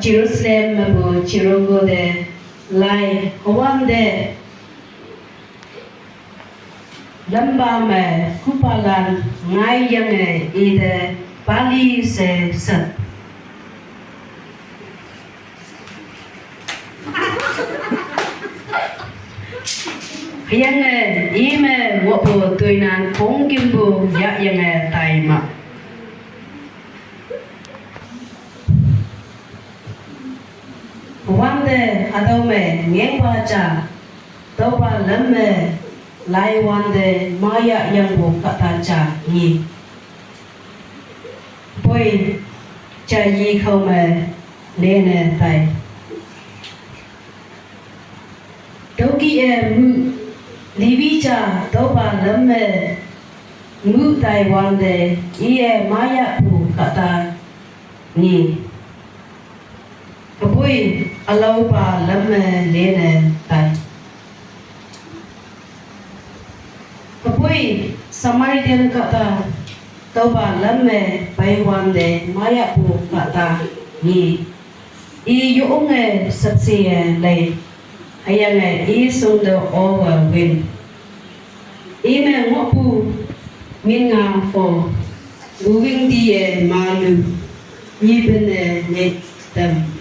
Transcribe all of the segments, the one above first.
Jerusalem bu Chirogo de lai hoan de lamba me kupalan ngai yang ide Bali se sat yang ime wapo tuinan kong kimbu ya yang tai ma wande adau me ngeng baca toba lemme lai wande maya yang bu kata cha ni poi cha yi khâu me lene tai doki mu livi cha toba lemme mu tai wande ie maya bu kata ni kapoi alau pa lemme lene tai kapoi Samaritan kata toba lemme pai wande maya bu kata ni I yonge sapsie lei ayang I sundo over win ime ngopu minga fo moving die malu yibene net them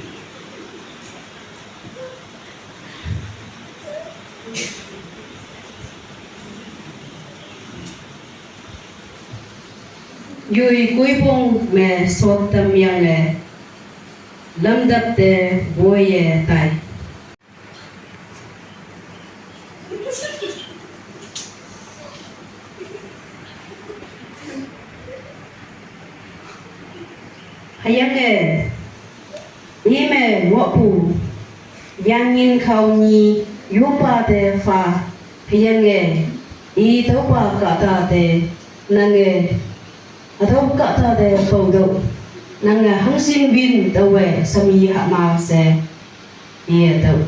Yui cuối bông mẹ sốt tâm yang lâm đập de boye tai hayang ime wopu yangin khau ni yupa de fa hayang I topa kata de nange atau kata de fodo nanga hangsin bin dawe sami hama se iya tau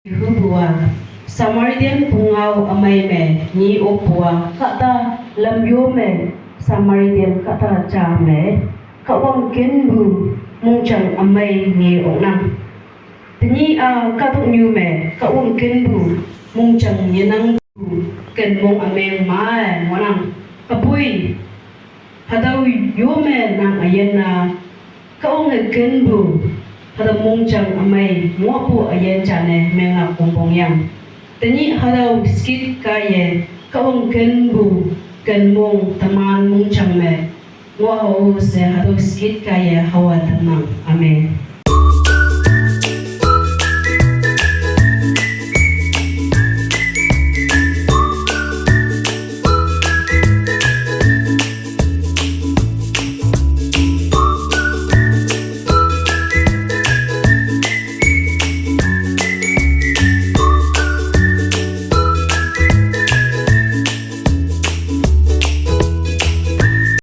hubua Samaritan pungau amai me ni opua kata lamyo me Samaritan kata cha me kawang kenbu mong chẳng amay ni onang tini katuk nyu me kaung kenbu mong chẳng yenang ken mong ameng ma monang kapui hadaw yume nang ayen na kaung kenbu hadaw mong chẳng amay muapu ayen chane menga kumpong yang tini hadaw skit kaye kaung kenbu ken mong taman mong chẳng me Wow, saya harus skit kaya hawa tenang. Amin.